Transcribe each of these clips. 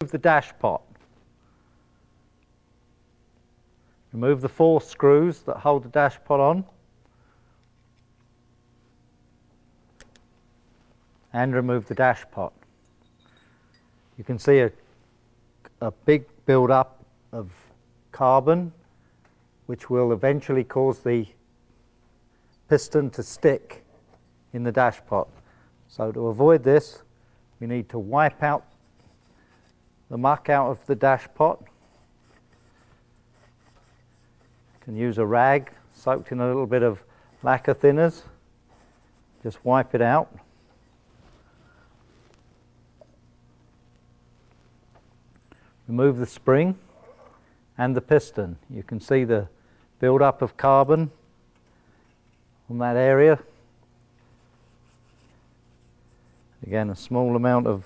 The dash pot. Remove the 4 screws that hold the dash pot on and remove the dash pot. You can see a big build-up of carbon which will eventually cause the piston to stick in the dash pot. So to avoid this, we need to wipe out the muck out of the dash pot. You can use a rag soaked in a little bit of lacquer thinners. Just wipe it out. Remove the spring and the piston. You can see the build-up of carbon on that area. Again, a small amount of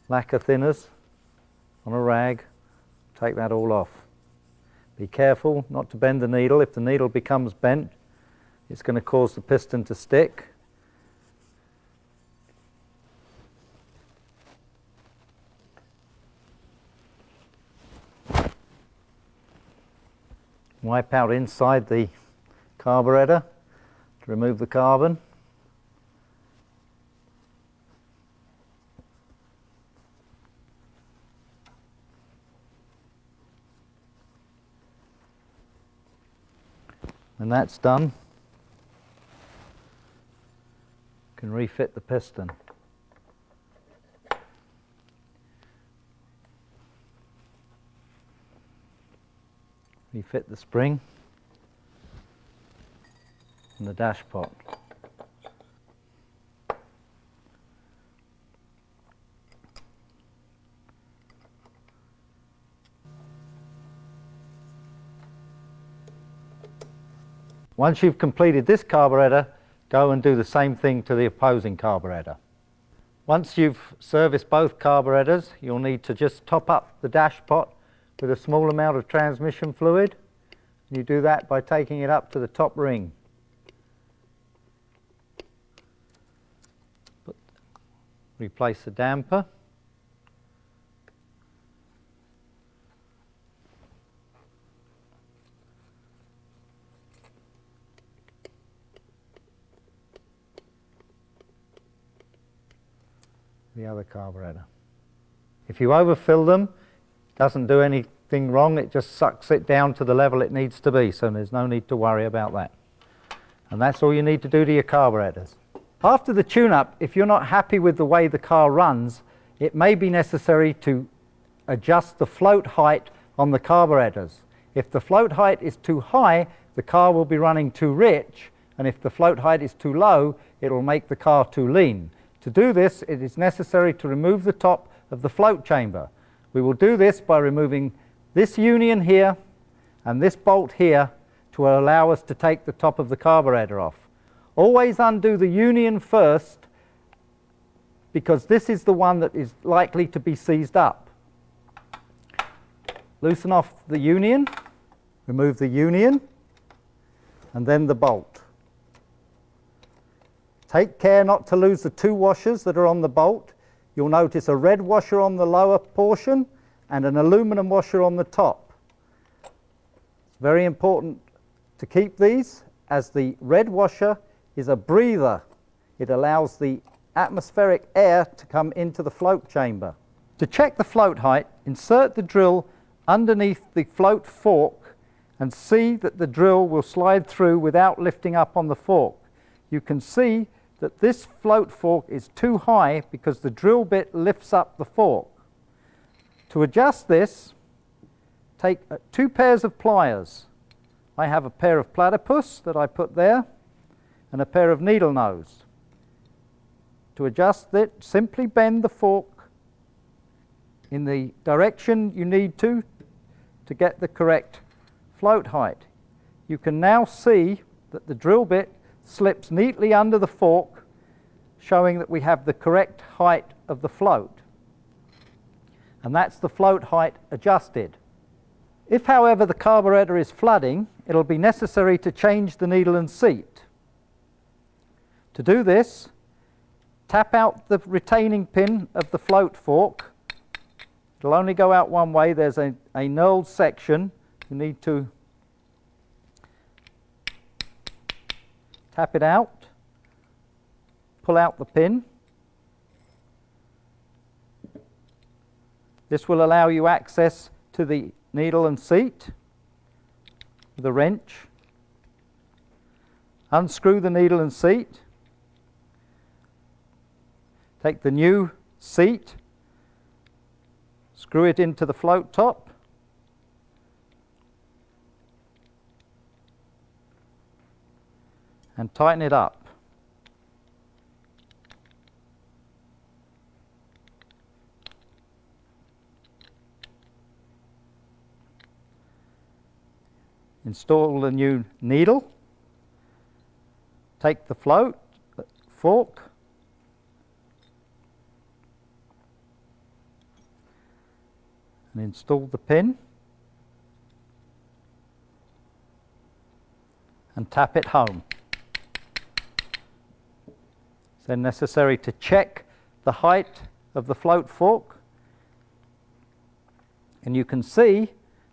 lacquer thinners on a rag, take that all off. Be careful not to bend the needle. If the needle becomes bent, it's going to cause the piston to stick. Wipe out inside the carburetor to remove the carbon. When that's done, you can refit the piston. Refit the spring and the dash pot. Once you've completed this carburetor, go and do the same thing to the opposing carburetor. Once you've serviced both carburetors, you'll need to just top up the dash pot with a small amount of transmission fluid. You do that by taking it up to the top ring. Replace the damper. The other carburetor. If you overfill them, it doesn't do anything wrong, it just sucks it down to the level it needs to be, so there's no need to worry about that. And that's all you need to do to your carburetors. After the tune-up, if you're not happy with the way the car runs, it may be necessary to adjust the float height on the carburetors. If the float height is too high, the car will be running too rich, and if the float height is too low, it will make the car too lean. To do this, it is necessary to remove the top of the float chamber. We will do this by removing this union here and this bolt here to allow us to take the top of the carburetor off. Always undo the union first, because this is the one that is likely to be seized up. Loosen off the union, remove the union, and then the bolt. Take care not to lose the 2 washers that are on the bolt. You'll notice a red washer on the lower portion and an aluminum washer on the top. It's very important to keep these, as the red washer is a breather. It allows the atmospheric air to come into the float chamber. To check the float height, insert the drill underneath the float fork and see that the drill will slide through without lifting up on the fork. You can see that this float fork is too high because the drill bit lifts up the fork. To adjust this, take 2 pairs of pliers. I have a pair of platypus that I put there and a pair of needle nose. To adjust it, simply bend the fork in the direction you need to get the correct float height. You can now see that the drill bit slips neatly under the fork, showing that we have the correct height of the float. And that's the float height adjusted. If, however, the carburetor is flooding, it'll be necessary to change the needle and seat. To do this, tap out the retaining pin of the float fork It'll only go out one way. There's a knurled section. You need to tap it out, pull out the pin. This will allow you access to the needle and seat with a wrench. Unscrew the needle and seat. Take the new seat, screw it into the float top. And tighten it up. Install the new needle. Take the float, fork, and install the pin and tap it home. It's then necessary to check the height of the float fork, and you can see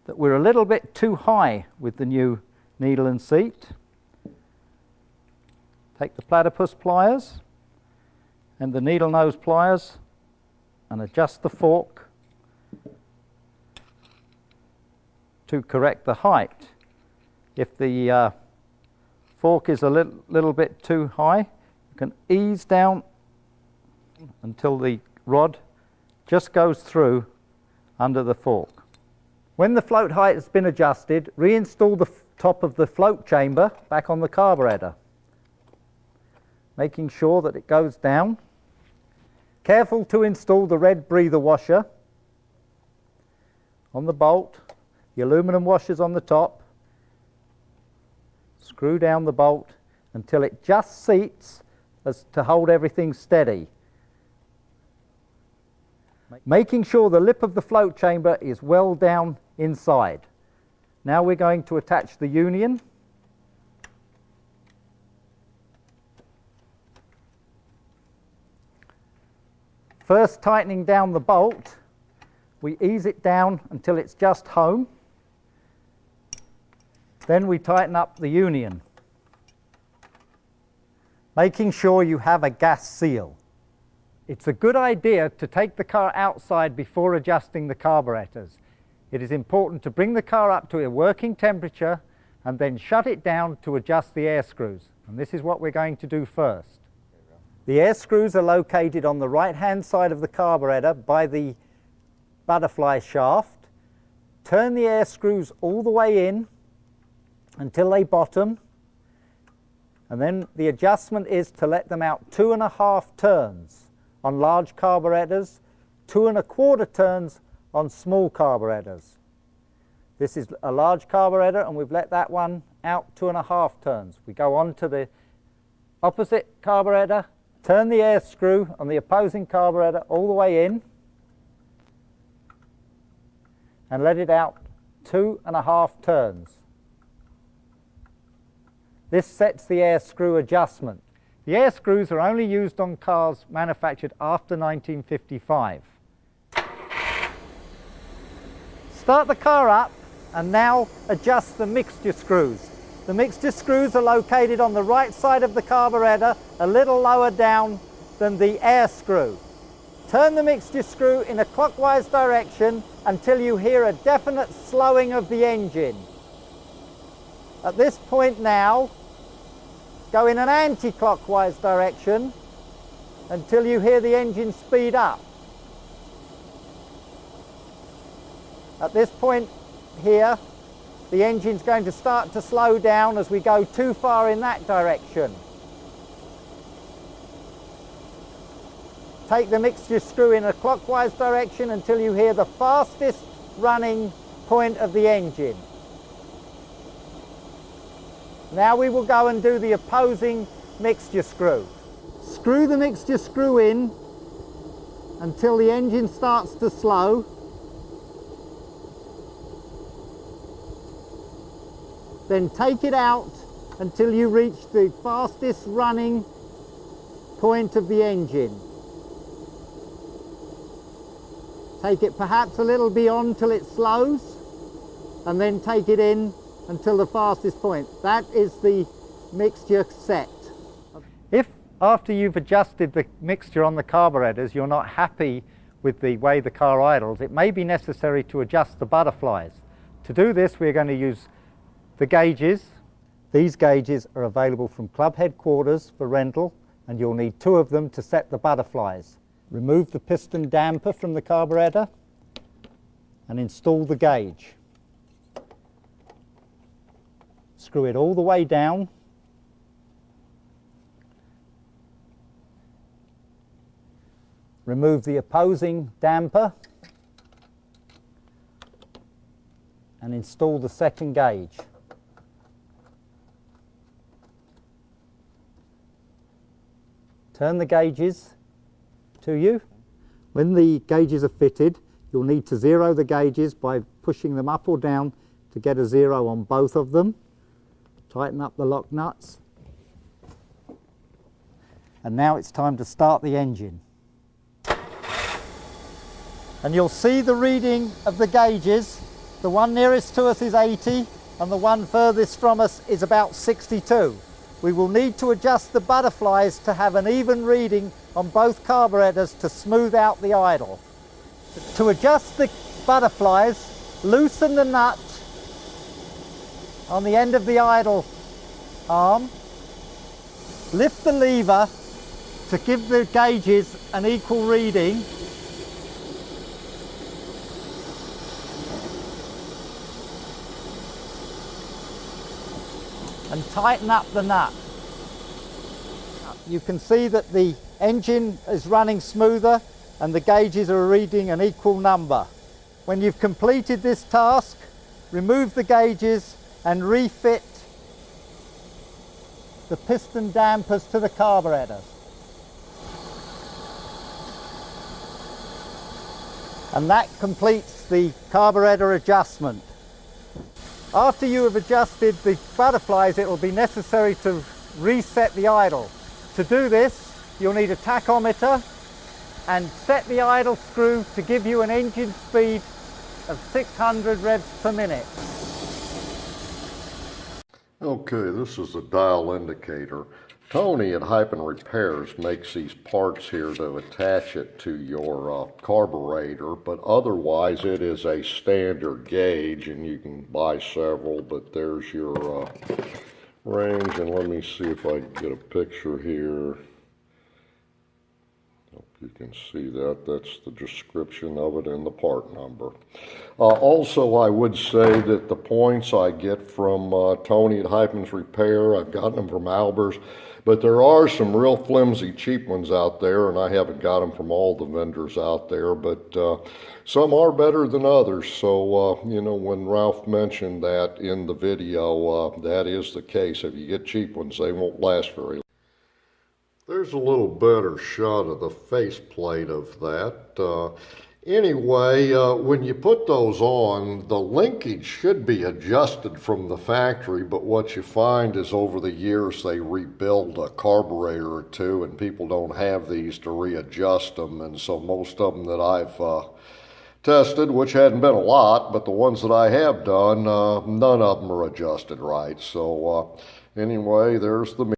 that we're a little bit too high with the new needle and seat. Take the platypus pliers and the needle nose pliers and adjust the fork to correct the height. If the fork is a little bit too high, you can ease down until the rod just goes through under the fork. When the float height has been adjusted, reinstall the top of the float chamber back on the carburetor, making sure that it goes down. Careful to install the red breather washer on the bolt, the aluminum washers on the top. Screw down the bolt until it just seats as to hold everything steady. Making sure the lip of the float chamber is well down inside. Now we're going to attach the union. First, tightening down the bolt, we ease it down until it's just home. Then we tighten up the union, making sure you have a gas seal. It's a good idea to take the car outside before adjusting the carburetors. It is important to bring the car up to a working temperature and then shut it down to adjust the air screws. And this is what we're going to do first. The air screws are located on the right-hand side of the carburetor by the butterfly shaft. Turn the air screws all the way in until they bottom, and then the adjustment is to let them out 2.5 turns on large carburetors, 2 1/4 turns on small carburetors. This is a large carburetor and we've let that one out 2.5 turns. We go on to the opposite carburetor, turn the air screw on the opposing carburetor all the way in and let it out 2.5 turns. This sets the air screw adjustment. The air screws are only used on cars manufactured after 1955. Start the car up and now adjust the mixture screws. The mixture screws are located on the right side of the carburetor, a little lower down than the air screw. Turn the mixture screw in a clockwise direction until you hear a definite slowing of the engine. At this point now, go in an anti-clockwise direction until you hear the engine speed up. At this point here, the engine's going to start to slow down as we go too far in that direction. Take the mixture screw in a clockwise direction until you hear the fastest running point of the engine. Now we will go and do the opposing mixture screw. Screw the mixture screw in until the engine starts to slow. Then take it out until you reach the fastest running point of the engine. Take it perhaps a little beyond till it slows, and then take it in until the fastest point. That is the mixture set. If after you've adjusted the mixture on the carburetors you're not happy with the way the car idles, it may be necessary to adjust the butterflies. To do this, we're going to use the gauges. These gauges are available from club headquarters for rental, and you'll need 2 of them to set the butterflies. Remove the piston damper from the carburetor and install the gauge. Screw it all the way down. Remove the opposing damper and install the second gauge. Turn the gauges to you. When the gauges are fitted, you'll need to zero the gauges by pushing them up or down to get a 0 on both of them. Tighten up the lock nuts. And now it's time to start the engine. And you'll see the reading of the gauges. The one nearest to us is 80 and the one furthest from us is about 62. We will need to adjust the butterflies to have an even reading on both carburetors to smooth out the idle. To adjust the butterflies, loosen the nut on the end of the idle arm, lift the lever to give the gauges an equal reading, and tighten up the nut. You can see that the engine is running smoother and the gauges are reading an equal number. When you've completed this task, remove the gauges and refit the piston dampers to the carburetors. And that completes the carburetor adjustment. After you have adjusted the butterflies, it will be necessary to reset the idle. To do this, you'll need a tachometer and set the idle screw to give you an engine speed of 600 revs per minute. Okay, this is the dial indicator. Tony at Hyphen Repairs makes these parts here to attach it to your carburetor, but otherwise it is a standard gauge and you can buy several, but there's your range, and let me see if I can get a picture here. Hope you can see that. That's the description of it and the part number. Also, I would say that the points I get from Tony at Hyphen's Repair, I've gotten them from Alber's, but there are some real flimsy cheap ones out there, and I haven't got them from all the vendors out there, but some are better than others. So, you know, when Ralph mentioned that in the video, that is the case. If you get cheap ones, they won't last very long. There's a little better shot of the faceplate of that. Anyway, when you put those on, the linkage should be adjusted from the factory, but what you find is over the years they rebuild a carburetor or two and people don't have these to readjust them, and so most of them that I've tested, which hadn't been a lot, but the ones that I have done, none of them are adjusted right. So anyway, there's the